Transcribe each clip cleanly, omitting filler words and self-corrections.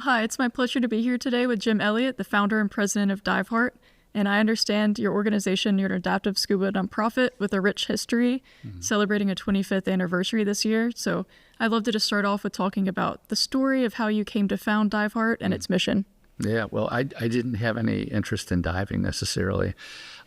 Hi, it's my pleasure to be here today with Jim Elliott, the founder and president of Diveheart. And I understand your organization, you're an adaptive scuba nonprofit with a rich history, celebrating a 25th anniversary this year. So I'd love to just start off with talking about the story of how you came to found Diveheart and its mission. Yeah, well, I didn't have any interest in diving necessarily.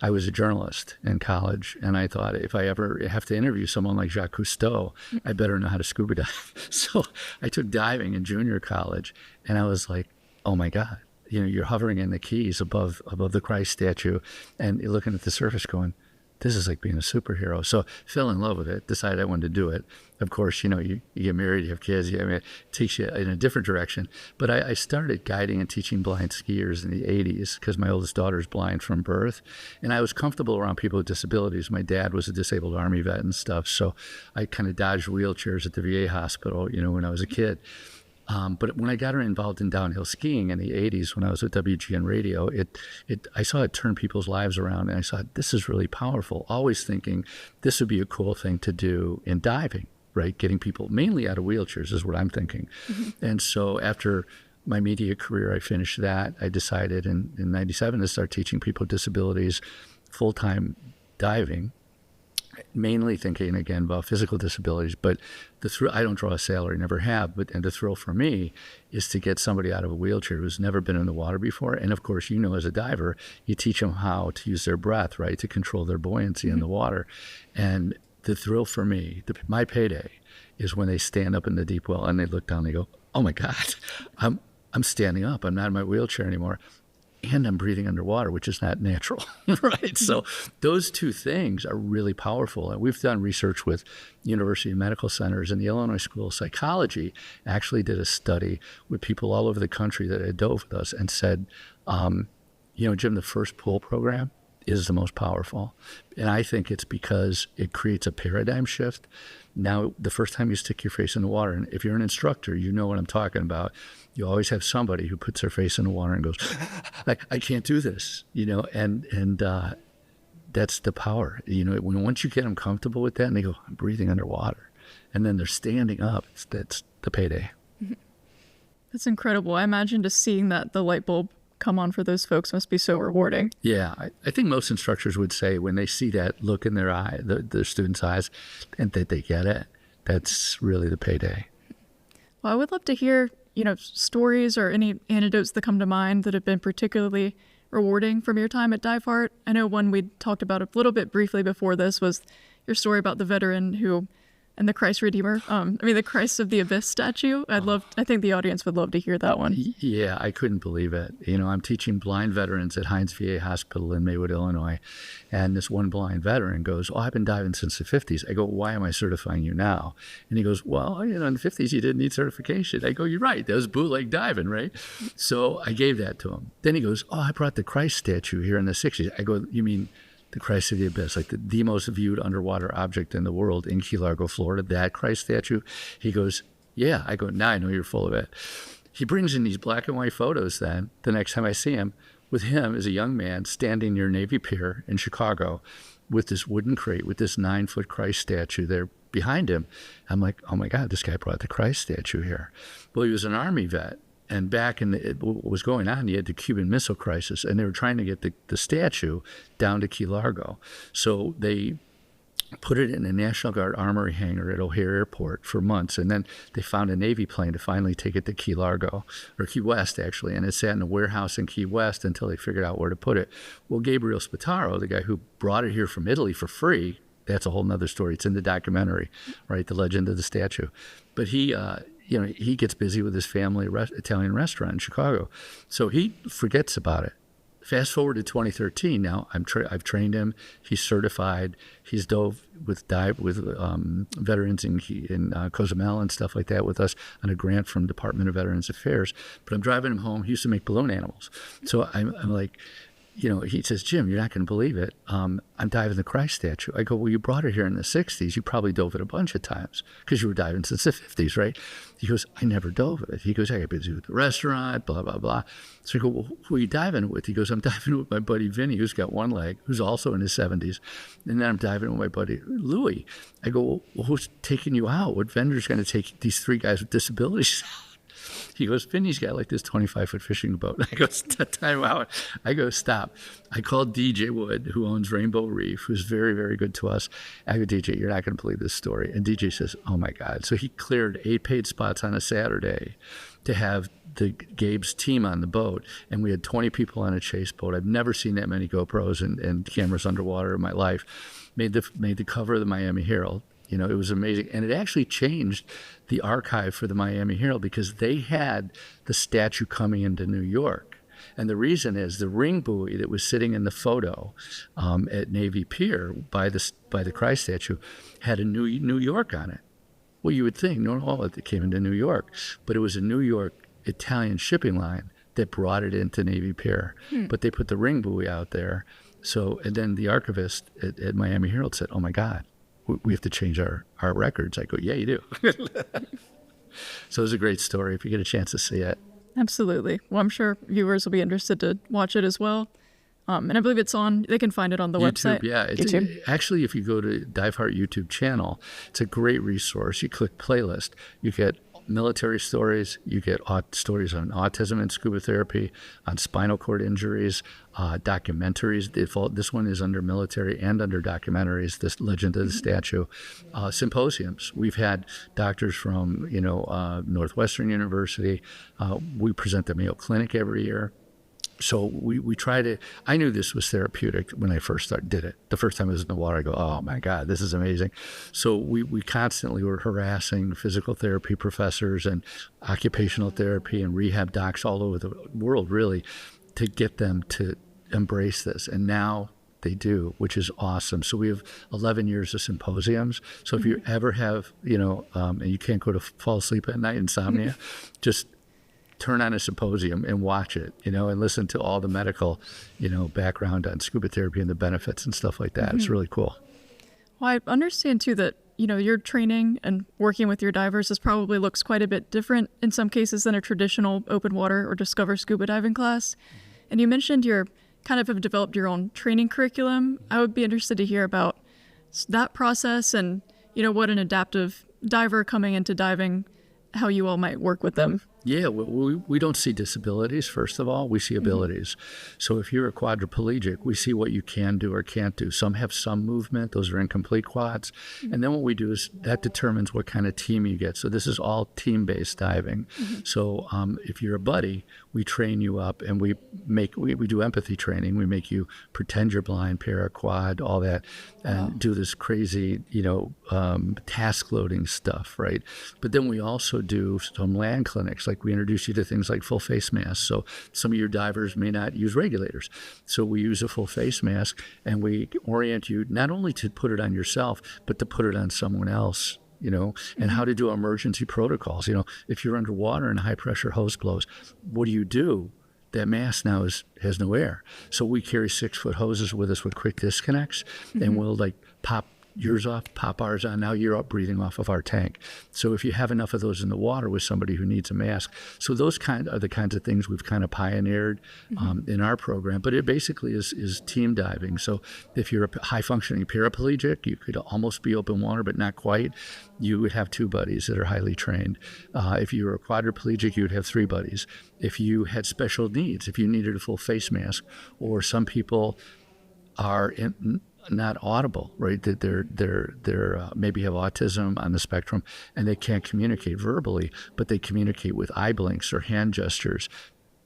I was a journalist in college, and I thought if I ever have to interview someone like Jacques Cousteau, I better know how to scuba dive. So I took diving in junior college, and I was like, oh my God, you know, you're hovering in the Keys above the Christ statue, and you're looking at the surface going, this is like being a superhero. So fell in love with it, decided I wanted to do it. Of course, you know, you get married, you have kids, I mean, it takes you in a different direction. But I started guiding and teaching blind skiers in the 80s because my oldest daughter is blind from birth. And I was comfortable around people with disabilities. My dad was a disabled Army vet and stuff. So I kind of dodged wheelchairs at the VA hospital, you know, when I was a kid. But when I got her involved in downhill skiing in the 80s, when I was at WGN Radio, I saw it turn people's lives around, and I thought, this is really powerful. Always thinking this would be a cool thing to do in diving, right? Getting people mainly out of wheelchairs is what I'm thinking. And so after my media career, I finished that. I decided in 97 to start teaching people with disabilities full-time diving. Mainly thinking again about physical disabilities, but I don't draw a salary, never have. And the thrill for me is to get somebody out of a wheelchair who's never been in the water before. And of course, you know, as a diver, you teach them how to use their breath, right, to control their buoyancy in the water. And the thrill for me, my payday, is when they stand up in the deep well and they look down. And they go, "Oh my God, I'm standing up. I'm not in my wheelchair anymore." And I'm breathing underwater, which is not natural, right? So those two things are really powerful. And we've done research with university medical centers, and the Illinois School of Psychology actually did a study with people all over the country that had dove with us and said, you know, Jim, the first pool program is the most powerful. And I think it's because it creates a paradigm shift. Now, the first time you stick your face in the water, and if you're an instructor, you know what I'm talking about. You always have somebody who puts their face in the water and goes, I can't do this, you know, and that's the power. You know, once you get them comfortable with that and they go, I'm breathing underwater, and then they're standing up, that's the payday. That's incredible. I imagine just seeing that the light bulb come on for those folks must be so rewarding. Yeah, I think most instructors would say when they see that look in their eye, their students' eyes, and that they get it, that's really the payday. Well, I would love to hear, you know, stories or any anecdotes that come to mind that have been particularly rewarding from your time at Diveheart. I know one we talked about a little bit briefly before this was your story about the veteran who, and the Christ Redeemer, the Christ of the Abyss statue. I think the audience would love to hear that one. Yeah, I couldn't believe it. You know, I'm teaching blind veterans at Hines VA Hospital in Maywood, Illinois. And this one blind veteran goes, I've been diving since the 50s. I go, why am I certifying you now? And he goes, well, you know, in the 50s, you didn't need certification. I go, you're right. That was bootleg diving, right? So I gave that to him. Then he goes, I brought the Christ statue here in the 60s. I go, you mean the Christ of the Abyss, like the most viewed underwater object in the world in Key Largo, Florida, that Christ statue? He goes, yeah. I go, now I know you're full of it. He brings in these black and white photos then, the next time I see him, with him as a young man standing near Navy Pier in Chicago with this wooden crate, with this 9-foot Christ statue there behind him. I'm like, oh my God, this guy brought the Christ statue here. Well, he was an Army vet. And back in what was going on, you had the Cuban Missile Crisis, and they were trying to get the statue down to Key Largo. So they put it in a National Guard armory hangar at O'Hare Airport for months, and then they found a Navy plane to finally take it to Key Largo, or Key West, actually, and it sat in a warehouse in Key West until they figured out where to put it. Well, Gabriel Spataro, the guy who brought it here from Italy for free, that's a whole nother story. It's in the documentary, right, The Legend of the Statue. But he you know, he gets busy with his family Italian restaurant in Chicago. So he forgets about it. Fast forward to 2013 now, I've trained him. He's certified. He's dove with veterans in Cozumel and stuff like that with us on a grant from Department of Veterans Affairs. But I'm driving him home. He used to make balloon animals. So I'm like, you know, he says, Jim, you're not going to believe it. I'm diving the Christ statue. I go, well, you brought it here in the 60s. You probably dove it a bunch of times because you were diving since the 50s, right? He goes, I never dove it. He goes, I got busy with the restaurant, blah, blah, blah. So I go, well, who are you diving with? He goes, I'm diving with my buddy Vinny, who's got one leg, who's also in his 70s. And then I'm diving with my buddy Louie. I go, well, who's taking you out? What vendor's going to take these three guys with disabilities out? He goes, Vinny's got like this 25-foot fishing boat. I go, time out. I go, stop. I called DJ Wood, who owns Rainbow Reef, who's very, very good to us. I go, DJ, you're not going to believe this story. And DJ says, oh my God. So he cleared 8 paid spots on a Saturday to have the Gabe's team on the boat, and we had 20 people on a chase boat. I've never seen that many GoPros and cameras underwater in my life. Made the cover of the Miami Herald. You know, it was amazing, and it actually changed the archive for the Miami Herald because they had the statue coming into New York. And the reason is the ring buoy that was sitting in the photo at Navy Pier by the Christ statue had a New York on it. Well, you would think, no, it came into New York, but it was a New York Italian shipping line that brought it into Navy Pier. But they put the ring buoy out there. So, and then the archivist at Miami Herald said, oh my God, we have to change our records. I go, yeah, you do. So it was a great story if you get a chance to see it. Absolutely. Well, I'm sure viewers will be interested to watch it as well. And I believe they can find it on the YouTube, website. Yeah. YouTube. Actually, if you go to Diveheart YouTube channel, it's a great resource. You click playlist, you get military stories, you get stories on autism and scuba therapy, on spinal cord injuries, documentaries. This one is under military and under documentaries, this Legend of the Statue. Symposiums. We've had doctors from, Northwestern University. We present the Mayo Clinic every year. So we try to, I knew this was therapeutic when I first did it. The first time I was in the water, I go, oh my God, this is amazing. So we constantly were harassing physical therapy professors and occupational therapy and rehab docs all over the world, really, to get them to embrace this. And now they do, which is awesome. So we have 11 years of symposiums. So if you ever have, and you can't go to fall asleep at night, insomnia, just turn on a symposium and watch it, and listen to all the medical, background on scuba therapy and the benefits and stuff like that. It's really cool. Well, I understand too that, your training and working with your divers probably looks quite a bit different in some cases than a traditional open water or discover scuba diving class. And you mentioned you kind of have developed your own training curriculum. I would be interested to hear about that process and, what an adaptive diver coming into diving, how you all might work with them. Yeah, we don't see disabilities, first of all. We see abilities. So if you're a quadriplegic, we see what you can do or can't do. Some have some movement. Those are incomplete quads. And then what we do is that determines what kind of team you get. So this is all team-based diving. So if you're a buddy, we train you up and we do empathy training. We make you pretend you're blind, para-quad, all that, and do this crazy, task loading stuff, right? But then we also do some land clinics. Like we introduce you to things like full face masks. So some of your divers may not use regulators. So we use a full face mask and we orient you not only to put it on yourself, but to put it on someone else, and how to do emergency protocols. If you're underwater and high pressure hose blows, what do? That mask now has no air. So we carry 6-foot hoses with us with quick disconnects and we'll pop yours off, pop ours on. Now you're up breathing off of our tank. So if you have enough of those in the water with somebody who needs a mask, so those are the kinds of things we've kind of pioneered in our program. But it basically is team diving. So if you're a high functioning paraplegic, you could almost be open water, but not quite. You would have 2 buddies that are highly trained. If you were a quadriplegic, you would have 3 buddies. If you had special needs, if you needed a full face mask, or some people are not audible, right? That they're maybe have autism on the spectrum and they can't communicate verbally, but they communicate with eye blinks or hand gestures.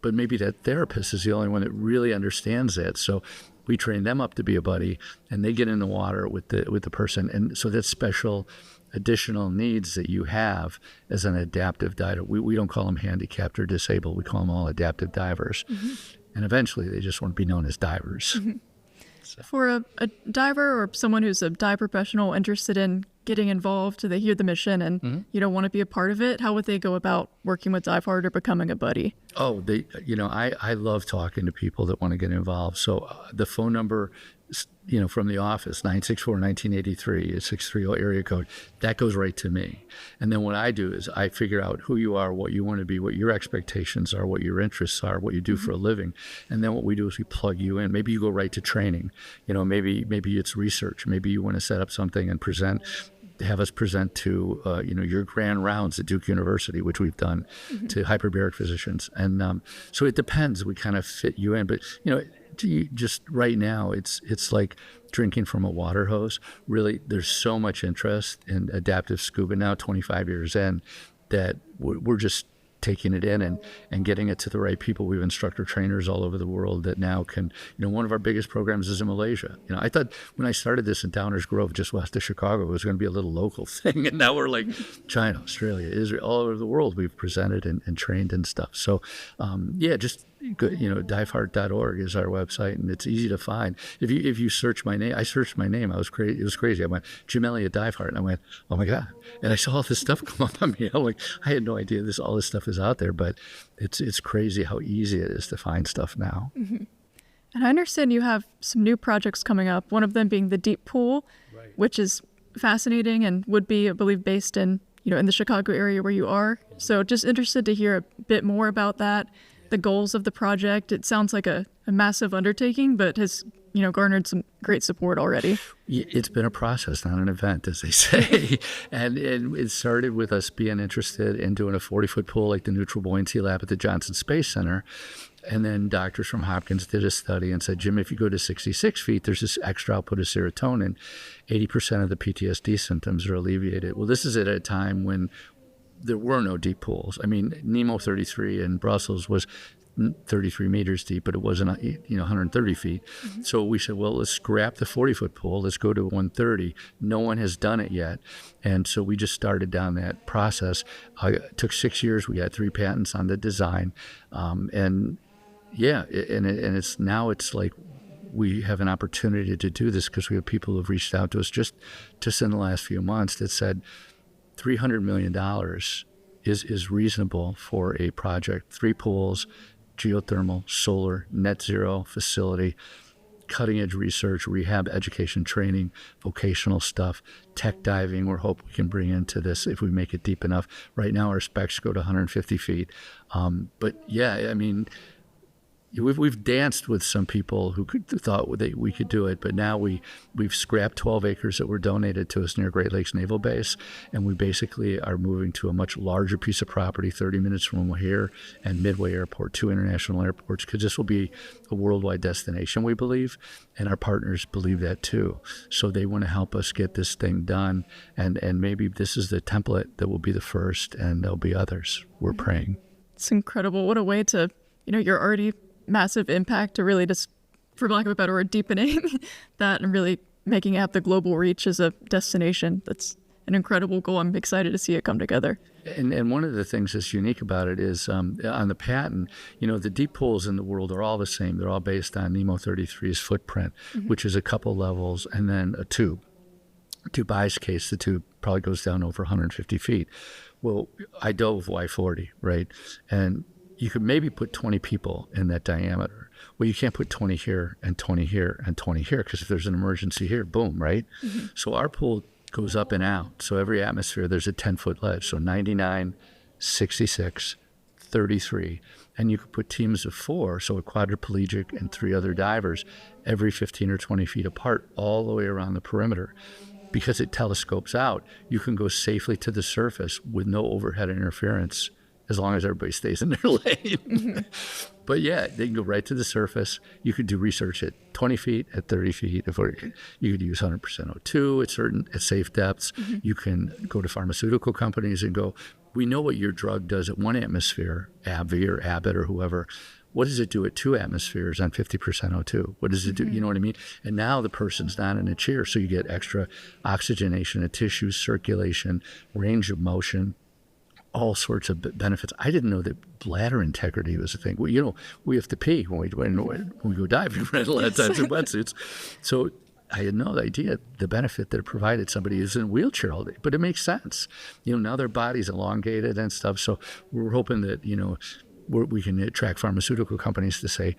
But maybe that therapist is the only one that really understands that. So we train them up to be a buddy, and they get in the water with the person. And so that's special additional needs that you have as an adaptive diver. We don't call them handicapped or disabled. We call them all adaptive divers. And eventually they just want to be known as divers. For a diver or someone who's a dive professional interested in getting involved, they hear the mission and want to be a part of it, how would they go about working with Diveheart or becoming a buddy? Oh, I love talking to people that want to get involved. So the phone number, from the office, 964-1983, 630 area code, that goes right to me. And then what I do is I figure out who you are, what you want to be, what your expectations are, what your interests are, what you do for a living. And then what we do is we plug you in. Maybe you go right to training. Maybe it's research. Maybe you want to set up something and present have us present to, your grand rounds at Duke University, which we've done, to hyperbaric physicians. And so it depends. We kind of fit you in. But, just right now, it's like drinking from a water hose. Really, there's so much interest in adaptive scuba now, 25 years in, that we're just taking it in and getting it to the right people. We have instructor trainers all over the world that now can, one of our biggest programs is in Malaysia. I thought when I started this in Downers Grove, just west of Chicago, it was going to be a little local thing. And now we're like China, Australia, Israel, all over the world. We've presented and trained and stuff. So, just good, diveheart.org is our website, and it's easy to find. If you search my name, I searched my name. It was crazy. I went, Jim Elliott Diveheart, and I went, oh my God. And I saw all this stuff come up on me. I'm like, I had no idea all this stuff is out there, but it's crazy how easy it is to find stuff now. Mm-hmm. And I understand you have some new projects coming up, one of them being the deep pool, right, which is fascinating and would be, I believe, based in the Chicago area where you are. So just interested to hear a bit more about that, the goals of the project. It sounds like a massive undertaking, but has garnered some great support already. It's been a process, not an event, as they say. and it started with us being interested in doing a 40-foot pool like the Neutral Buoyancy Lab at the Johnson Space Center. And then doctors from Hopkins did a study and said, Jim, if you go to 66 feet, there's this extra output of serotonin. 80% of the PTSD symptoms are alleviated. Well, this is at a time when there were no deep pools. I mean, Nemo 33 in Brussels was 33 meters deep, but it wasn't 130 feet. Mm-hmm. So we said, well, let's scrap the 40-foot pool. Let's go to 130. No one has done it yet. And so we just started down that process. It took 6 years. We got 3 patents on the design. It's like we have an opportunity to do this because we have people who have reached out to us just in the last few months that said $300 million is reasonable for a project. 3 pools, geothermal, solar, net zero facility, cutting edge research, rehab, education, training, vocational stuff, tech diving. We're hoping we can bring into this if we make it deep enough. Right now our specs go to 150 feet. We've danced with some people who thought we could do it, but now we've scrapped 12 acres that were donated to us near Great Lakes Naval Base, and we basically are moving to a much larger piece of property, 30 minutes from here, and Midway Airport, 2 international airports, because this will be a worldwide destination, we believe, and our partners believe that too. So they want to help us get this thing done, and maybe this is the template that will be the first, and there'll be others. We're praying. It's incredible. What a way to, you're already massive impact to really just, for lack of a better word, deepening that and really making it have the global reach as a destination. That's an incredible goal. I'm excited to see it come together. And one of the things that's unique about it is on the patent, the deep pools in the world are all the same. They're all based on Nemo 33's footprint, mm-hmm. which is a couple levels, and then a tube. Dubai's case, the tube probably goes down over 150 feet. Well, I dove Y40, right? And you could maybe put 20 people in that diameter. Well, you can't put 20 here and 20 here and 20 here, because if there's an emergency here, boom, right? Mm-hmm. So our pool goes up and out. So every atmosphere, there's a 10-foot ledge. So 99, 66, 33. And you could put teams of 4, so a quadriplegic and 3 other divers, every 15 or 20 feet apart, all the way around the perimeter. Because it telescopes out, you can go safely to the surface with no overhead interference, as long as everybody stays in their lane. Mm-hmm. But yeah, they can go right to the surface. You could do research at 20 feet, at 30 feet. You could use 100% O2 at safe depths. Mm-hmm. You can go to pharmaceutical companies and go, we know what your drug does at 1 atmosphere, AbbVie or Abbott or whoever. What does it do at 2 atmospheres on 50% O2? What does it do? You know what I mean? And now the person's not in a chair, so you get extra oxygenation of tissues, circulation, range of motion, all sorts of benefits. I didn't know that bladder integrity was a thing. Well, we have to pee when we go diving, right? A lot of times in wetsuits. So I had no idea the benefit that it provided somebody who's in a wheelchair all day. But it makes sense. Now their body's elongated and stuff. So we're hoping that, we can attract pharmaceutical companies to say,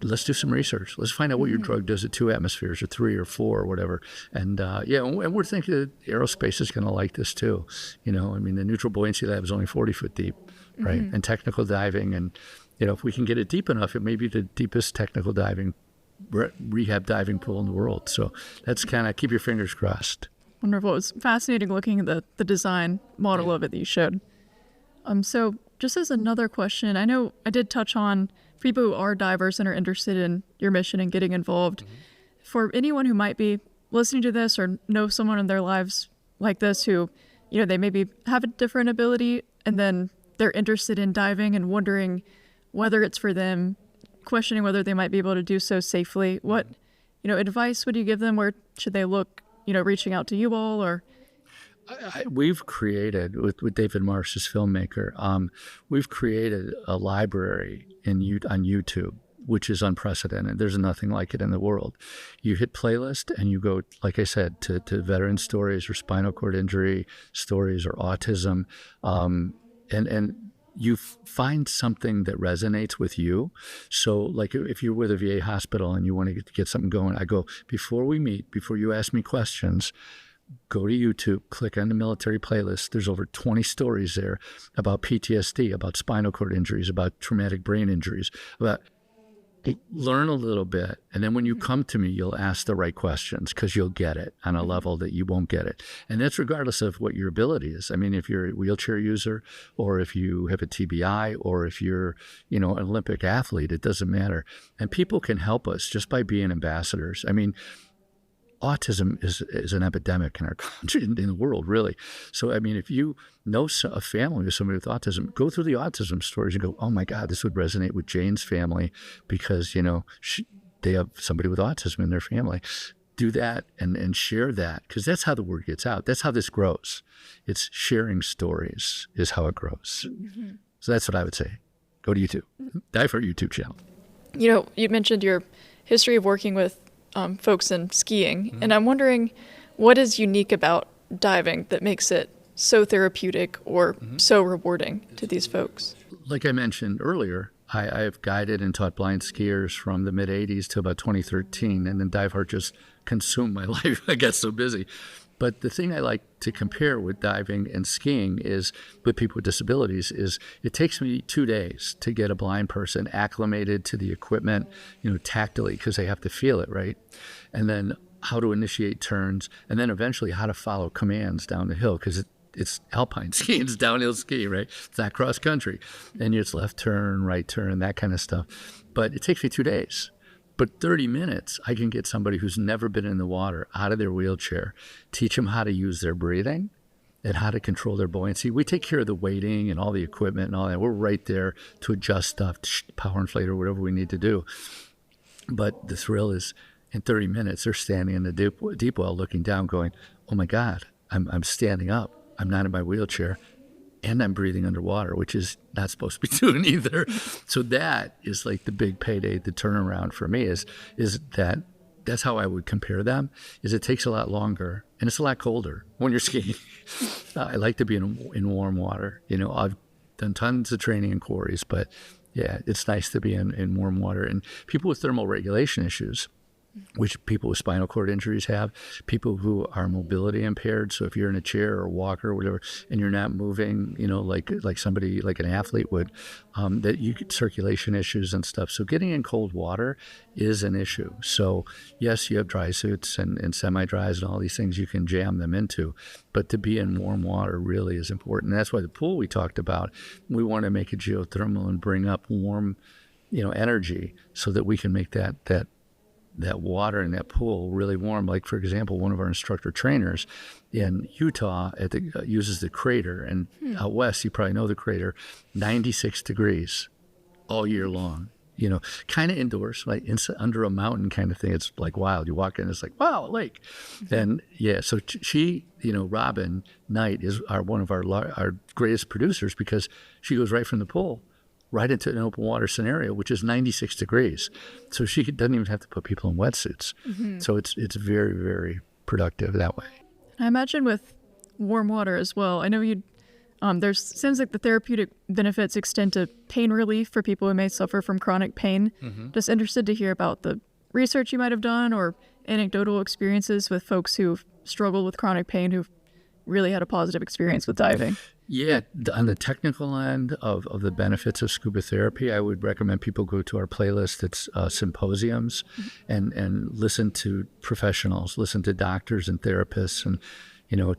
let's do some research. Let's find out what your drug does at 2 atmospheres or 3 or 4 or whatever. And and we're thinking that aerospace is going to like this too. The Neutral Buoyancy Lab is only 40 foot deep, right? Mm-hmm. And technical diving, and if we can get it deep enough, it may be the deepest technical diving, rehab diving pool in the world. So that's kind of, keep your fingers crossed. Wonderful. It was fascinating looking at the design model of it that you showed. So just as another question, I know I did touch on people who are divers and are interested in your mission and getting involved. For anyone who might be listening to this or know someone in their lives like this who, they maybe have a different ability and then they're interested in diving and wondering whether it's for them, questioning whether they might be able to do so safely, what, advice would you give them? Where should they look, reaching out to you all or... We've created, with David Marsh as filmmaker, we've created a library on YouTube, which is unprecedented. There's nothing like it in the world. You hit playlist and you go, like I said, to veteran stories or spinal cord injury stories or autism, and you find something that resonates with you. So like if you're with a VA hospital and you want to get something going, I go, before we meet, before you ask me questions, go to YouTube, click on the military playlist. There's over 20 stories there about PTSD, about spinal cord injuries, about traumatic brain injuries, about learn a little bit. And then when you come to me, you'll ask the right questions because you'll get it on a level that you won't get it. And that's regardless of what your ability is. I mean, if you're a wheelchair user or if you have a TBI or if you're, an Olympic athlete, it doesn't matter. And people can help us just by being ambassadors. I mean, autism is an epidemic in our country, in the world, really. So, I mean, if you know a family with somebody with autism, go through the autism stories and go, oh my God, this would resonate with Jane's family because, they have somebody with autism in their family. Do that and share that because that's how the word gets out. That's how this grows. It's sharing stories is how it grows. Mm-hmm. So that's what I would say. Go to YouTube. Diveheart YouTube channel. You mentioned your history of working with folks in skiing. Mm-hmm. And I'm wondering what is unique about diving that makes it so therapeutic or so rewarding to these folks? Like I mentioned earlier, I have guided and taught blind skiers from the mid-'80s to about 2013, and then Diveheart just consumed my life. I got so busy. But the thing I like to compare with diving and skiing is with people with disabilities is it takes me 2 days to get a blind person acclimated to the equipment, tactily, because they have to feel it, right? And then how to initiate turns, and then eventually how to follow commands down the hill, because it's alpine skiing, it's downhill ski, right? It's not cross country. And it's left turn, right turn, that kind of stuff. But it takes me 2 days. But 30 minutes, I can get somebody who's never been in the water out of their wheelchair, teach them how to use their breathing and how to control their buoyancy. We take care of the weighting and all the equipment and all that. We're right there to adjust stuff, power inflate or whatever we need to do. But the thrill is in 30 minutes, they're standing in the deep well looking down going, oh my God, I'm standing up. I'm not in my wheelchair. And I'm breathing underwater, which is not supposed to be doing either. So that is like the big payday, the turnaround for me is that's how I would compare them, is it takes a lot longer and it's a lot colder when you're skiing. I like to be in warm water. I've done tons of training in quarries, but yeah, it's nice to be in warm water. And people with thermal regulation issues, which people with spinal cord injuries have, people who are mobility impaired. So if you're in a chair or a walker or whatever, and you're not moving, like somebody, like an athlete would, that you get circulation issues and stuff. So getting in cold water is an issue. So yes, you have dry suits and semi-dries and all these things you can jam them into, but to be in warm water really is important. And that's why the pool we talked about, we want to make it geothermal and bring up warm, energy so that we can make that water in that pool really warm. Like, for example, one of our instructor trainers in Utah uses the crater, and out west, you probably know the crater, 96 degrees all year long. Kind of indoors, like under a mountain kind of thing. It's like wild. You walk in, it's like, wow, a lake. Mm-hmm. And yeah, so she, Robin Knight is one of our greatest producers because she goes right from the pool right into an open water scenario, which is 96 degrees. So she doesn't even have to put people in wetsuits. Mm-hmm. So it's very, very productive that way. I imagine with warm water as well, I know seems like the therapeutic benefits extend to pain relief for people who may suffer from chronic pain. Mm-hmm. Just interested to hear about the research you might have done or anecdotal experiences with folks who've struggled with chronic pain who've really had a positive experience with diving. Yeah, on the technical end of the benefits of scuba therapy, I would recommend people go to our playlist. It's symposiums, and listen to professionals, listen to doctors and therapists, and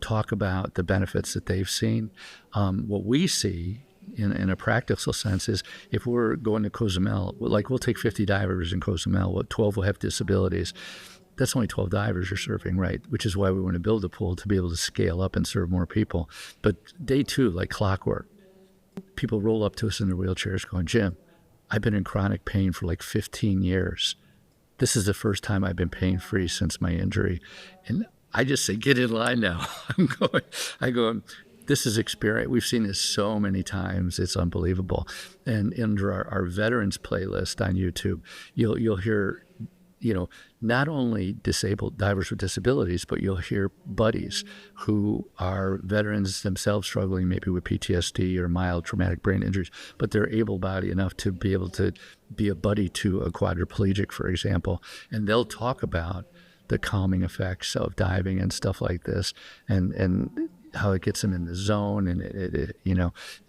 talk about the benefits that they've seen. What we see in a practical sense is if we're going to Cozumel, like we'll take 50 divers in Cozumel, 12 will have disabilities. That's only 12 divers you're serving, right? Which is why we want to build a pool to be able to scale up and serve more people. But day two, like clockwork, people roll up to us in their wheelchairs going, Jim, I've been in chronic pain for like 15 years. This is the first time I've been pain-free since my injury. And I just say, get in line now. I go, this is experience. We've seen this so many times. It's unbelievable. And under our veterans playlist on YouTube, you'll hear, not only disabled divers with disabilities, but you'll hear buddies who are veterans themselves struggling maybe with PTSD or mild traumatic brain injuries, but they're able-bodied enough to be able to be a buddy to a quadriplegic, for example, and they'll talk about the calming effects of diving and stuff like this, and how it gets them in the zone, and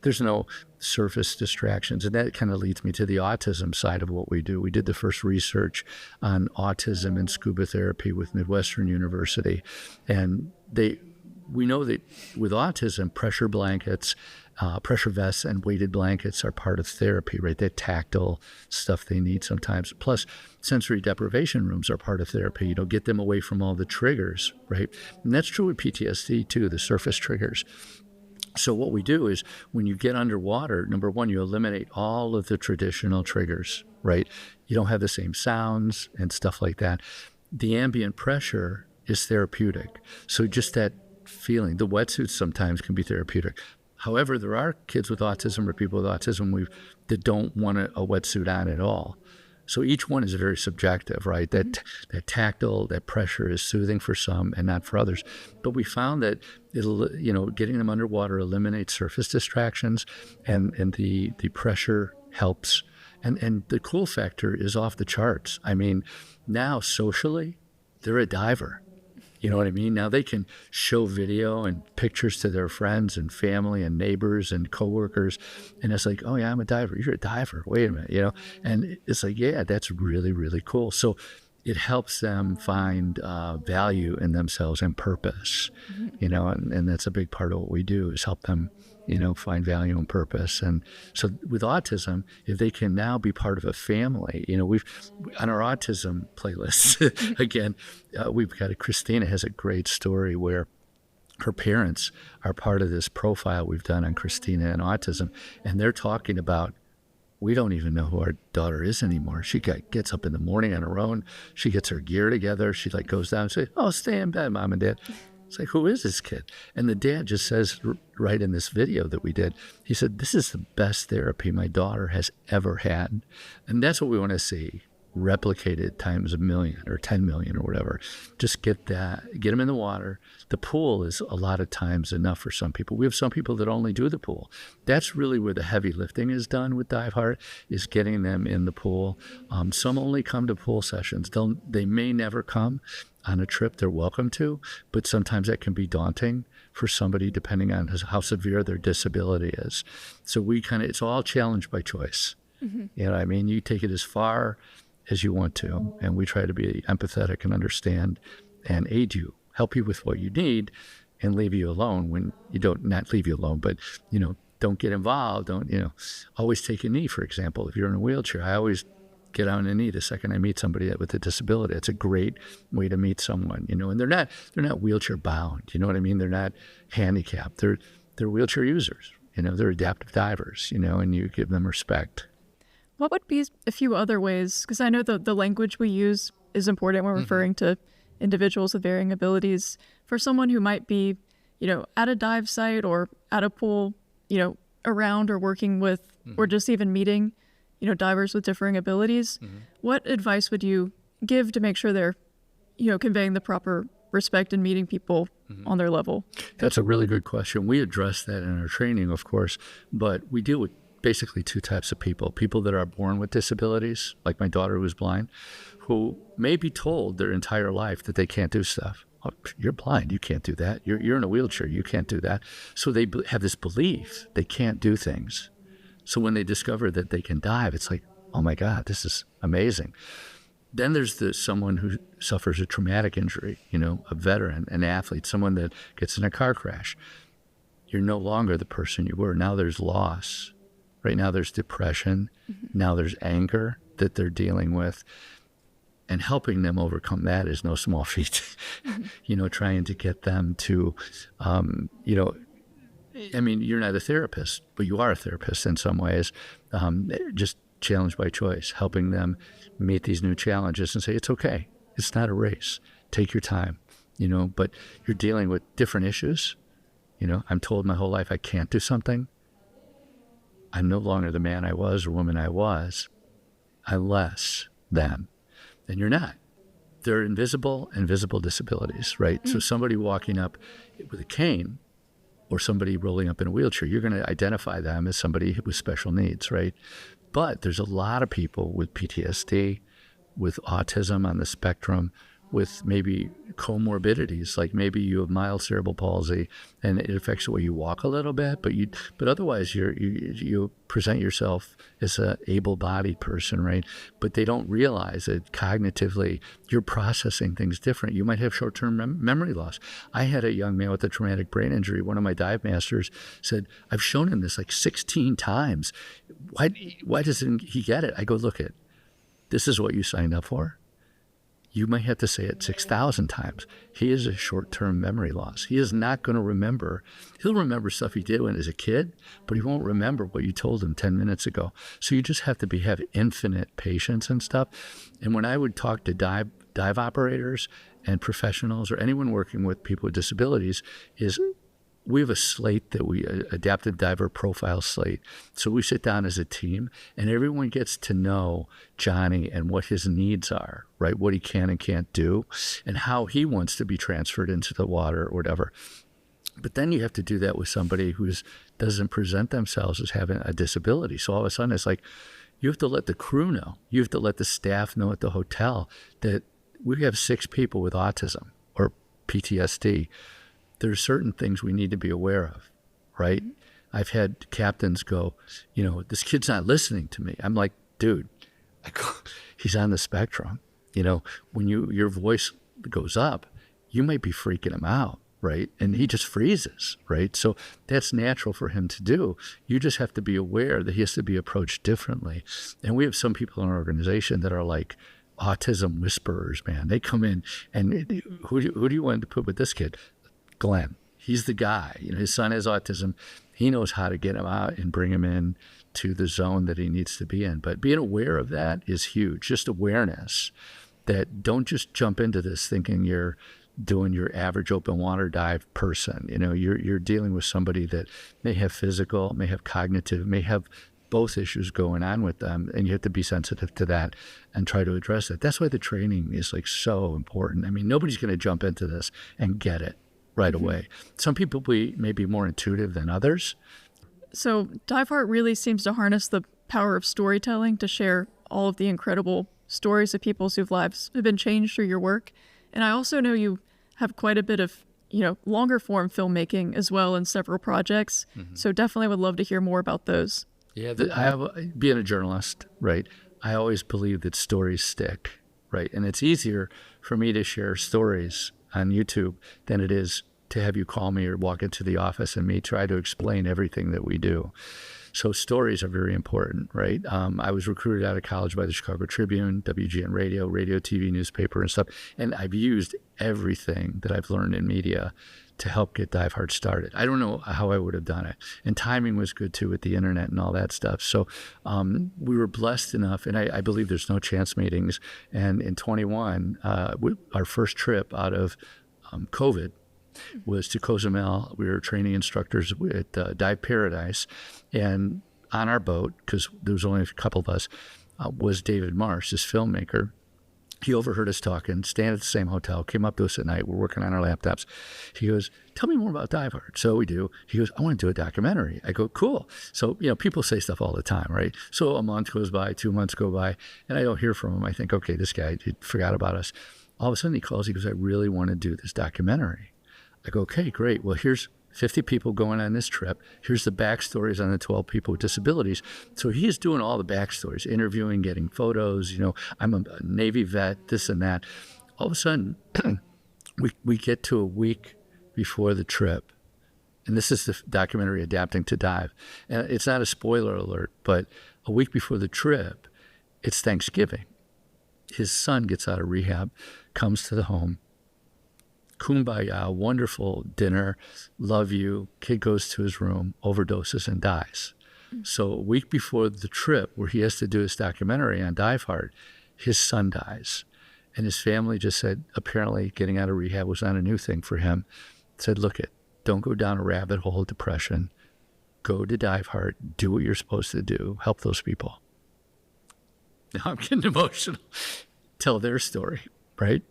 there's no surface distractions. And that kind of leads me to the autism side of what we do. We did the first research on autism and scuba therapy with Midwestern University, and we know that with autism, pressure blankets, pressure vests and weighted blankets are part of therapy, right? That tactile stuff they need sometimes. Plus, sensory deprivation rooms are part of therapy. Get them away from all the triggers, right? And that's true with PTSD too, the surface triggers. So what we do is when you get underwater, number one, you eliminate all of the traditional triggers, right? You don't have the same sounds and stuff like that. The ambient pressure is therapeutic. So just that feeling, the wetsuits sometimes can be therapeutic. However, there are kids with autism or people with autism that don't want a wetsuit on at all. So each one is very subjective, right? That tactile, that pressure is soothing for some and not for others. But we found that getting them underwater eliminates surface distractions, and the pressure helps. And the cool factor is off the charts. I mean, now socially, they're a diver. You know what I mean? Now they can show video and pictures to their friends and family and neighbors and coworkers. And it's like, oh yeah, I'm a diver. You're a diver. Wait a minute, And it's like, yeah, that's really, really cool. So it helps them find value in themselves and purpose, and that's a big part of what we do is help them, find value and purpose. And so with autism, if they can now be part of a family, we've, on our autism playlist, again, we've got Christina has a great story where her parents are part of this profile we've done on Christina and autism, and they're talking about, we don't even know who our daughter is anymore. She gets up in the morning on her own. She gets her gear together. She goes down and says, oh, stay in bed, Mom and Dad. It's like, who is this kid? And the dad just says right in this video that we did, he said, this is the best therapy my daughter has ever had. And that's what we want to see replicated times 1 million or 10 million or whatever. Just get them in the water. The pool is a lot of times enough for some people. We have some people that only do the pool. That's really where the heavy lifting is done with Diveheart, is getting them in the pool. Some only come to pool sessions. They may never come on a trip. They're welcome to, but sometimes that can be daunting for somebody depending on how severe their disability is. So it's all challenged by choice. Mm-hmm. You know what I mean? You take it as far as you want to, and we try to be empathetic and understand and aid you, help you with what you need, and leave you alone when you don't, not leave you alone, but don't get involved. Don't always take a knee, for example. If you're in a wheelchair, I always get on a knee the second I meet somebody with a disability. It's a great way to meet someone, and they're not wheelchair bound. You know what I mean? They're not handicapped. They're wheelchair users. They're adaptive divers. And you give them respect. What would be a few other ways? Because I know the language we use is important when referring to individuals with varying abilities. For someone who might be, at a dive site or at a pool, around or working with, or just even meeting, divers with differing abilities, what advice would you give to make sure they're, conveying the proper respect and meeting people on their level? That's a really good question. We address that in our training, of course, but we deal with basically two types of people that are born with disabilities, like my daughter who is blind, who may be told their entire life that they can't do stuff. Oh, you're blind. You can't do that. You're in a wheelchair. You can't do that. So they have this belief they can't do things. So when they discover that they can dive, it's like, oh my God, this is amazing. Then there's someone who suffers a traumatic injury, a veteran, an athlete, someone that gets in a car crash. You're no longer the person you were. Now there's loss. Right now there's depression. Now there's anger that they're dealing with. And helping them overcome that is no small feat. Trying to get them to, you're not a therapist, but you are a therapist in some ways. Just challenge by choice, helping them meet these new challenges and say, it's okay. It's not a race. Take your time, but you're dealing with different issues. I'm told my whole life I can't do something. I'm no longer the man I was or woman I was. I'm less than. And you're not. They're invisible disabilities, right? So somebody walking up with a cane or somebody rolling up in a wheelchair, you're going to identify them as somebody with special needs, right? But there's a lot of people with PTSD, with autism on the spectrum, with maybe comorbidities, like maybe you have mild cerebral palsy and it affects the way you walk a little bit, but otherwise you present yourself as an able-bodied person, right? But they don't realize that cognitively you're processing things different. You might have short-term memory loss. I had a young man with a traumatic brain injury. One of my dive masters said, I've shown him this like 16 times. Why doesn't he get it? I go, look it. This is what you signed up for. You might have to say it 6,000 times. He has a short-term memory loss. He is not going to remember. He'll remember stuff he did when he was a kid, but he won't remember what you told him 10 minutes ago. So you just have to have infinite patience and stuff. And when I would talk to dive operators and professionals or anyone working with people with disabilities, we have a slate that we adaptive diver profile slate. So we sit down as a team and everyone gets to know Johnny and what his needs are, right? What he can and can't do and how he wants to be transferred into the water or whatever. But then you have to do that with somebody who doesn't present themselves as having a disability. So all of a sudden it's like, you have to let the crew know. You have to let the staff know at the hotel that we have 6 people with autism or PTSD. There's certain things we need to be aware of, right? I've had captains go, this kid's not listening to me. I'm like, dude, he's on the spectrum. When your voice goes up, you might be freaking him out, right? And he just freezes, right? So that's natural for him to do. You just have to be aware that he has to be approached differently. And we have some people in our organization that are like autism whisperers, man. They come in and who do you want to put with this kid? Glenn. He's the guy. His son has autism. He knows how to get him out and bring him in to the zone that he needs to be in. But being aware of that is huge. Just awareness that don't just jump into this thinking you're doing your average open water dive person. You're dealing with somebody that may have physical, may have cognitive, may have both issues going on with them, and you have to be sensitive to that and try to address it. That's why the training is like so important. I mean, nobody's going to jump into this and get it right away. Some people may be more intuitive than others. So Diveheart really seems to harness the power of storytelling to share all of the incredible stories of people whose lives have been changed through your work. And I also know you have quite a bit of, longer form filmmaking as well in several projects. So definitely would love to hear more about those. Yeah, being a journalist, right, I always believe that stories stick, right? And it's easier for me to share stories on YouTube than it is to have you call me or walk into the office and me try to explain everything that we do. So stories are very important, right? I was recruited out of college by the Chicago Tribune, WGN Radio, TV, newspaper, and stuff. And I've used everything that I've learned in media to help get Diveheart started. I don't know how I would have done it. And timing was good too with the internet and all that stuff. So we were blessed enough, and I believe there's no chance meetings. And in 21, our first trip out of COVID was to Cozumel. We were training instructors at Dive Paradise. And on our boat, because there was only a couple of us, was David Marsh, this filmmaker. He overheard us talking, staying at the same hotel, came up to us at night. We're working on our laptops. He goes, tell me more about Diveheart. So we do. He goes, I want to do a documentary. I go, cool. So, people say stuff all the time, right? So a month goes by, 2 months go by, and I don't hear from him. I think, okay, this guy he forgot about us. All of a sudden he calls, he goes, I really want to do this documentary. I go, okay, great. Well, here's 50 people going on this trip. Here's the backstories on the 12 people with disabilities. So he is doing all the backstories, interviewing, getting photos. I'm a Navy vet, this and that. All of a sudden, we get to a week before the trip. And this is the documentary adapting to Dive. And it's not a spoiler alert, but a week before the trip, it's Thanksgiving. His son gets out of rehab, comes to the home. Kumbaya, wonderful dinner, love you. Kid goes to his room, overdoses, and dies. So a week before the trip where he has to do his documentary on Diveheart, his son dies. And his family just said, apparently getting out of rehab was not a new thing for him. Said, look it, don't go down a rabbit hole of depression. Go to Diveheart, do what you're supposed to do, help those people. Now I'm getting emotional. Tell their story, right?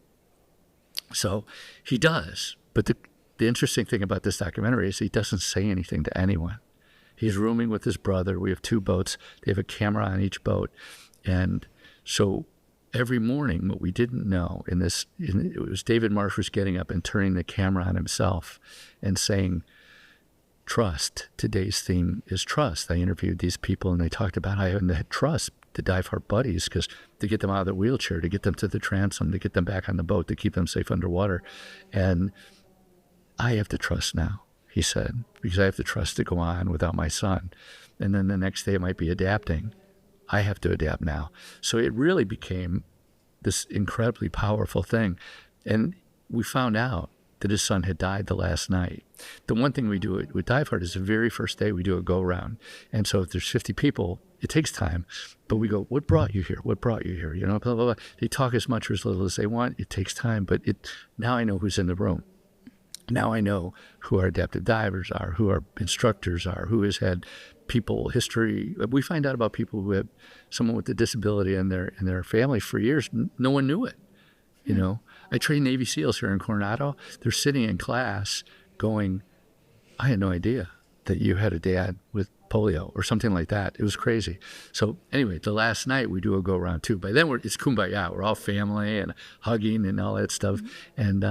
So he does. But the interesting thing about this documentary is he doesn't say anything to anyone. He's rooming with his brother. We have 2 boats. They have a camera on each boat. And so every morning, what we didn't know it was David Marsh was getting up and turning the camera on himself and saying, trust. Today's theme is trust. I interviewed these people and they talked about how they had trust, the Diveheart buddies, because to get them out of their wheelchair, to get them to the transom, to get them back on the boat, to keep them safe underwater. And I have to trust now, he said, because I have to trust to go on without my son. And then the next day it might be adapting. I have to adapt now. So it really became this incredibly powerful thing. And we found out that his son had died the last night. The one thing we do with Diveheart is the very first day we do a go-round. And so if there's 50 people, it takes time. But we go, what brought you here? What brought you here? Blah, blah, blah. They talk as much or as little as they want. It takes time. But now I know who's in the room. Now I know who our adaptive divers are, who our instructors are, who has had people history. We find out about people who have someone with a disability in their family for years. No one knew it. I train Navy SEALs here in Coronado. They're sitting in class going, I had no idea that you had a dad with polio or something like that. It was crazy. So anyway, the last night we do a go-round too. By then it's kumbaya. We're all family and hugging and all that stuff and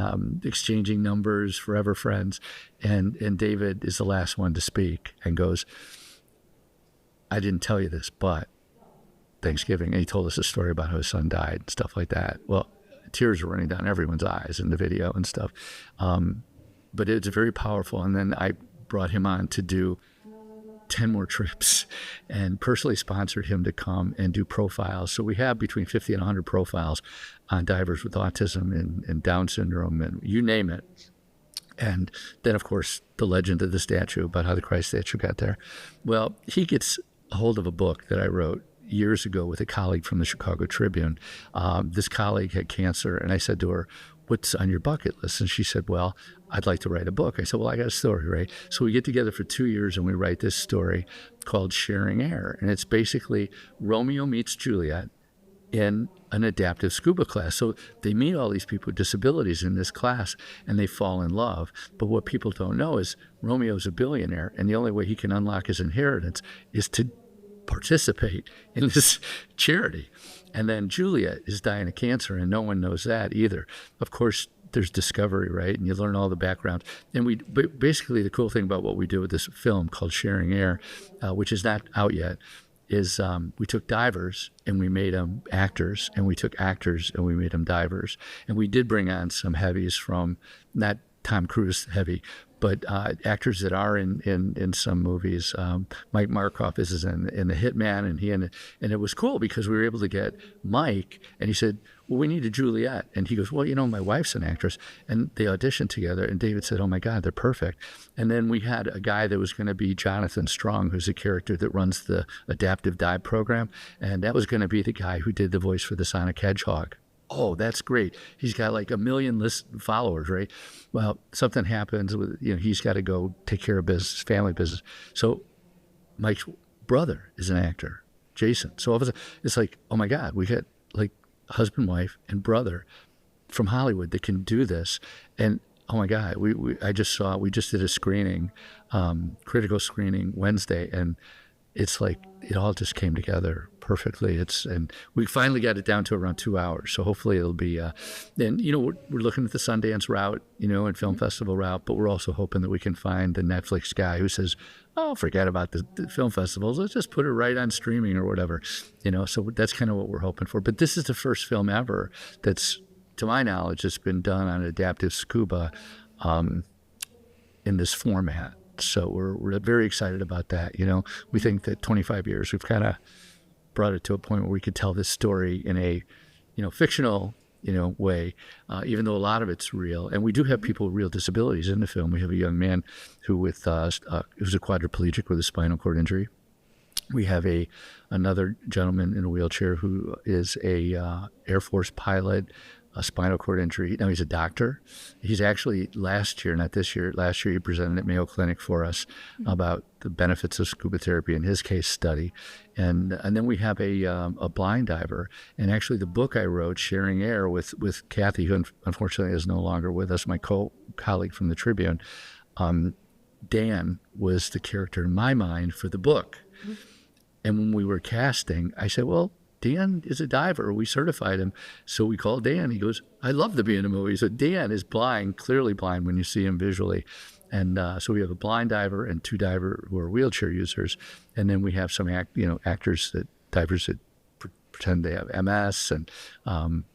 exchanging numbers, forever friends. And David is the last one to speak and goes, I didn't tell you this, but Thanksgiving. And he told us a story about how his son died and stuff like that. Well, tears were running down everyone's eyes in the video and stuff. But it's very powerful. And then I brought him on to do 10 more trips and personally sponsored him to come and do profiles. So we have between 50 and 100 profiles on divers with autism and Down syndrome and you name it. And then, of course, the legend of the statue about how the Christ statue got there. Well, he gets a hold of a book that I wrote years ago with a colleague from the Chicago Tribune. This colleague had cancer, and I said to her, what's on your bucket list? And she said, well, I'd like to write a book. I said, well, I got a story, right? So we get together for 2 years and we write this story called Sharing Air. And it's basically Romeo meets Juliet in an adaptive scuba class. So they meet all these people with disabilities in this class and they fall in love. But what people don't know is Romeo's a billionaire and the only way he can unlock his inheritance is to participate in this charity. And then Juliet is dying of cancer and no one knows that either. Of course, there's discovery, right? And you learn all the background. And basically the cool thing about what we do with this film called Sharing Air, which is not out yet, is we took divers and we made them actors, and we took actors and we made them divers. And we did bring on some heavies from, not Tom Cruise heavy, but actors that are in some movies. Mike Markoff is in The Hitman, and it was cool because we were able to get Mike, and he said, well, we need a Juliet. And he goes, well, my wife's an actress. And they auditioned together, and David said, oh my God, they're perfect. And then we had a guy that was going to be Jonathan Strong, who's a character that runs the adaptive dive program. And that was going to be the guy who did the voice for the Sonic Hedgehog. Oh, that's great. He's got like 1 million followers, right? Well, something happens with, he's got to go take care of business, family business. So Mike's brother is an actor, Jason. So all of a sudden, it's like, oh my God, we got like husband, wife, and brother from Hollywood that can do this. And oh my God, we just did a screening, critical screening Wednesday, and it's like it all just came together perfectly. And we finally got it down to around 2 hours. So hopefully it'll be, and we're looking at the Sundance route, and film festival route, but we're also hoping that we can find the Netflix guy who says, oh, forget about the film festivals. Let's just put it right on streaming or whatever, so that's kind of what we're hoping for. But this is the first film ever that's, to my knowledge, it's been done on adaptive scuba in this format. So we're very excited about that. We think that 25 years, we've kind of brought it to a point where we could tell this story in a, fictional, way, even though a lot of it's real. And we do have people with real disabilities in the film. We have a young man who's a quadriplegic with a spinal cord injury. We have another gentleman in a wheelchair who is a Air Force pilot, a spinal cord injury. Now he's a doctor. He's actually last year he presented at Mayo Clinic for us about the benefits of scuba therapy in his case study. And then we have a blind diver. And actually the book I wrote, Sharing Air, with Kathy, who unfortunately is no longer with us, my colleague from the Tribune, Dan was the character in my mind for the book. And when we were casting, I said, well, Dan is a diver. We certified him. So we called Dan. He goes, I'd love to be in a movie. So Dan is blind, clearly blind when you see him visually. And so we have a blind diver and 2 divers who are wheelchair users. And then we have some divers that pretend they have MS. And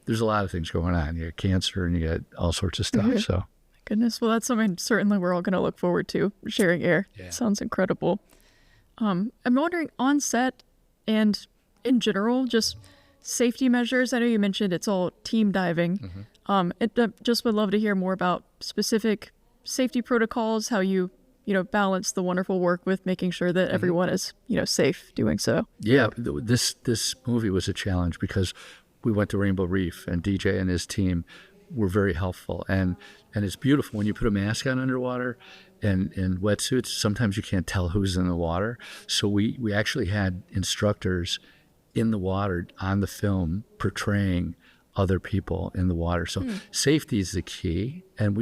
there's a lot of things going on. You got cancer and you got all sorts of stuff. So, Goodness. Well, that's something certainly we're all going to look forward to, Sharing Air. Yeah. Sounds incredible. I'm wondering, on set and in general, just safety measures. I know you mentioned it's all team diving. Just would love to hear more about specific safety protocols, how you balance the wonderful work with making sure that everyone is safe doing so. Yeah, this movie was a challenge because we went to Rainbow Reef and DJ and his team were very helpful, and it's beautiful when you put a mask on underwater and wetsuits. Sometimes you can't tell who's in the water, so we actually had instructors in the water on the film portraying other people in the water. So safety is the key. And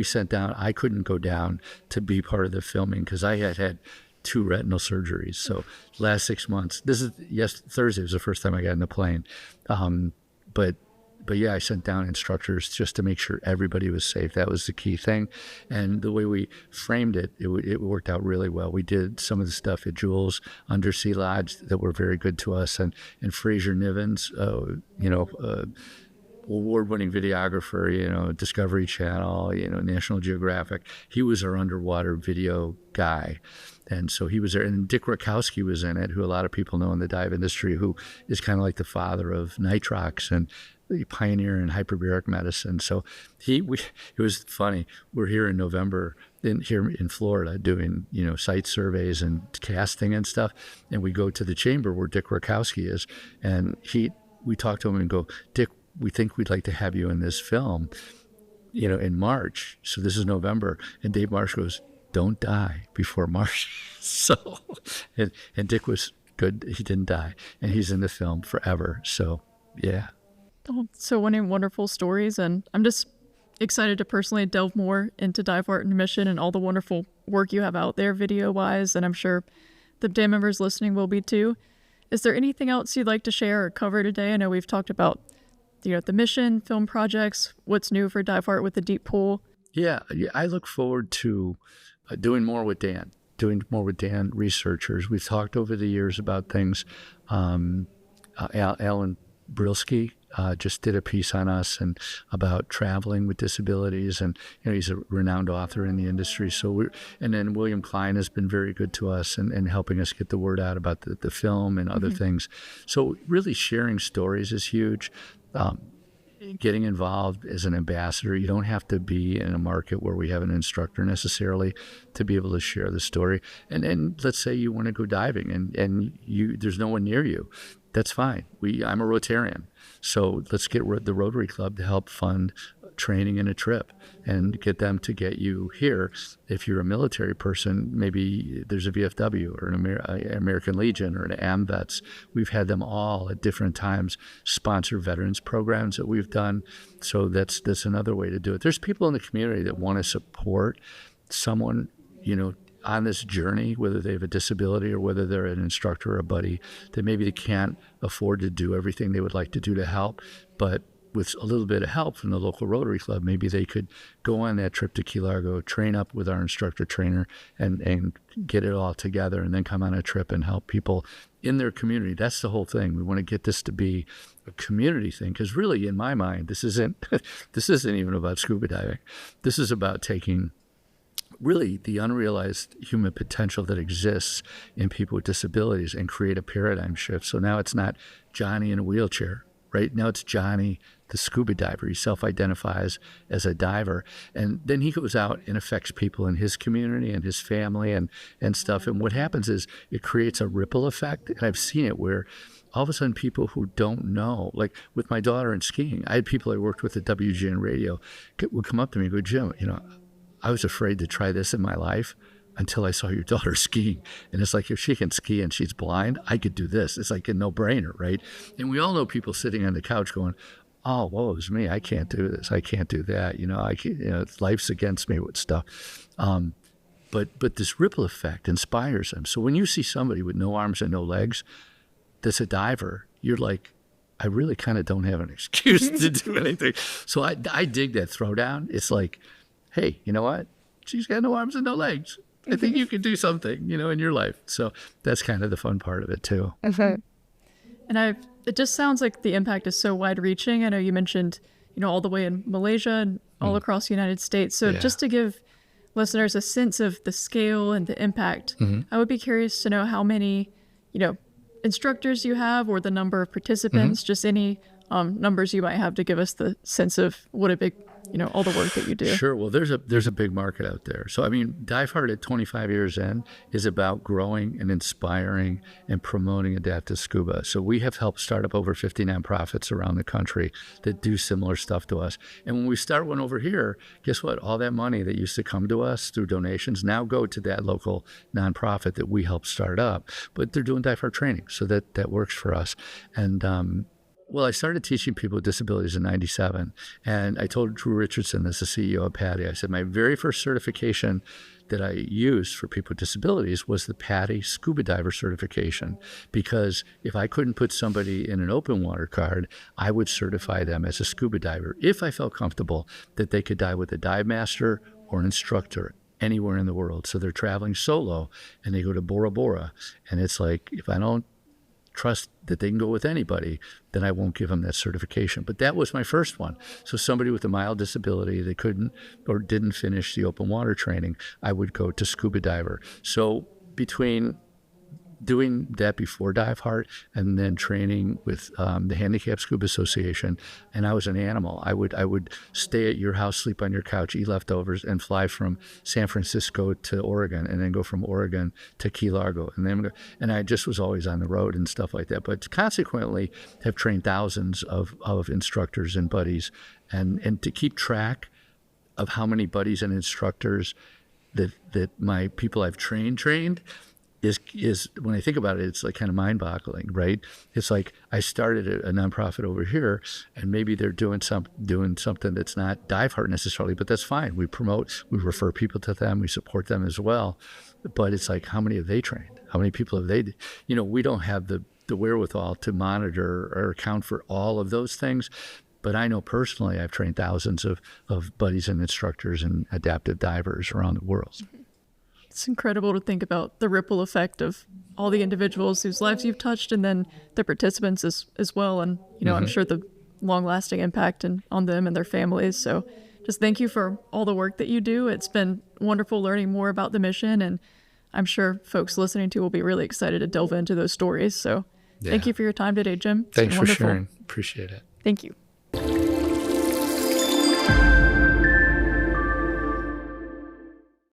I couldn't go down to be part of the filming because I had 2 retinal surgeries. So last 6 months, Thursday was the first time I got in the plane. But yeah, I sent down instructors just to make sure everybody was safe. That was the key thing. And the way we framed it, it worked out really well. We did some of the stuff at Jules Undersea Lodge that were very good to us. And Fraser Nivens, award-winning videographer, Discovery Channel, National Geographic. He was our underwater video guy. And so he was there. And Dick Rakowski was in it, who a lot of people know in the dive industry, who is kind of like the father of nitrox and the pioneer in hyperbaric medicine. So it was funny. We're here in November here in Florida doing, site surveys and casting and stuff. And we go to the chamber where Dick Rakowski is. And we talk to him and go, Dick, we think we'd like to have you in this film, in March. So this is November. And Dave Marsh goes, don't die before March. So, and Dick was good. He didn't die. And he's in the film forever. So, yeah. Oh, so many wonderful stories. And I'm just excited to personally delve more into Diveheart and Mission and all the wonderful work you have out there video-wise. And I'm sure the band members listening will be too. Is there anything else you'd like to share or cover today? I know we've talked about the mission, film projects, what's new for Diveheart with the Deep Pool. Yeah, I look forward to doing more with Dan, researchers. We've talked over the years about things. Alan Brilski just did a piece on us and about traveling with disabilities, and he's a renowned author in the industry. And then William Klein has been very good to us and helping us get the word out about the film and other things. So really sharing stories is huge. Getting involved as an ambassador. You don't have to be in a market where we have an instructor necessarily to be able to share the story. And then let's say you want to go diving and there's no one near you. That's fine. I'm a Rotarian. So let's get the Rotary Club to help fund training and a trip and get them to get you here. If you're a military person, maybe there's a VFW or an American Legion or an AMVETS. We've had them all at different times sponsor veterans programs that we've done. So that's another way to do it. There's people in the community that want to support someone, on this journey, whether they have a disability or whether they're an instructor or a buddy, that maybe they can't afford to do everything they would like to do to help, but with a little bit of help from the local Rotary Club, maybe they could go on that trip to Key Largo, train up with our instructor trainer, and get it all together, and then come on a trip and help people in their community. That's the whole thing. We want to get this to be a community thing, because really, in my mind, this isn't even about scuba diving. This is about taking really the unrealized human potential that exists in people with disabilities and create a paradigm shift. So now it's not Johnny in a wheelchair, right? Now it's Johnny, the scuba diver. He self-identifies as a diver. And then he goes out and affects people in his community and his family and stuff. And what happens is it creates a ripple effect. And I've seen it where all of a sudden people who don't know, like with my daughter in skiing, I had people I worked with at WGN Radio would come up to me and go, Jim, I was afraid to try this in my life until I saw your daughter skiing. And it's like, if she can ski and she's blind, I could do this. It's like a no-brainer, right? And we all know people sitting on the couch going, oh, woe is me. I can't do this. I can't do that. I can't, life's against me with stuff. But this ripple effect inspires them. So when you see somebody with no arms and no legs that's a diver, you're like, I really kind of don't have an excuse to do anything. So I dig that throwdown. It's like, hey, you know what? She's got no arms and no legs. I think you can do something, in your life. So that's kind of the fun part of it too. And it just sounds like the impact is so wide reaching. I know you mentioned, all the way in Malaysia and all across the United States. So just to give listeners a sense of the scale and the impact, I would be curious to know how many, instructors you have, or the number of participants, just any numbers you might have to give us the sense of what a big, all the work that you do. Sure. Well, there's a big market out there. So, Diveheart at 25 years in is about growing and inspiring and promoting adaptive scuba. So we have helped start up over 50 nonprofits around the country that do similar stuff to us. And when we start one over here, guess what? All that money that used to come to us through donations now go to that local nonprofit that we helped start up. But they're doing Diveheart training, so that works for us. And well, I started teaching people with disabilities in 97, and I told Drew Richardson, as the CEO of PADI, I said, my very first certification that I used for people with disabilities was the PADI scuba diver certification, because if I couldn't put somebody in an open water card, I would certify them as a scuba diver if I felt comfortable that they could dive with a dive master or an instructor anywhere in the world. So they're traveling solo and they go to Bora Bora, and it's like, if I don't trust that they can go with anybody, then I won't give them that certification. But that was my first one. So somebody with a mild disability that couldn't or didn't finish the open water training, I would go to scuba diver. So between doing that before Diveheart and then training with the Handicapped Scuba Association, and I was an animal. I would stay at your house, sleep on your couch, eat leftovers, and fly from San Francisco to Oregon, and then go from Oregon to Key Largo, and I just was always on the road and stuff like that. But consequently, have trained thousands of instructors and buddies, and to keep track of how many buddies and instructors that my people I've trained. Is when I think about it, it's like kind of mind-boggling, right? It's like I started a nonprofit over here, and maybe they're doing something that's not Diveheart necessarily, but that's fine. We promote, we refer people to them, we support them as well. But it's like, how many have they trained? How many people have they? We don't have the wherewithal to monitor or account for all of those things. But I know personally, I've trained thousands of buddies and instructors and adaptive divers around the world. It's incredible to think about the ripple effect of all the individuals whose lives you've touched, and then the participants as well. And, I'm sure the long-lasting impact on them and their families. So just thank you for all the work that you do. It's been wonderful learning more about the mission, and I'm sure folks listening to will be really excited to delve into those stories. So thank you for your time today, Jim. Thanks for sharing. Appreciate it. Thank you.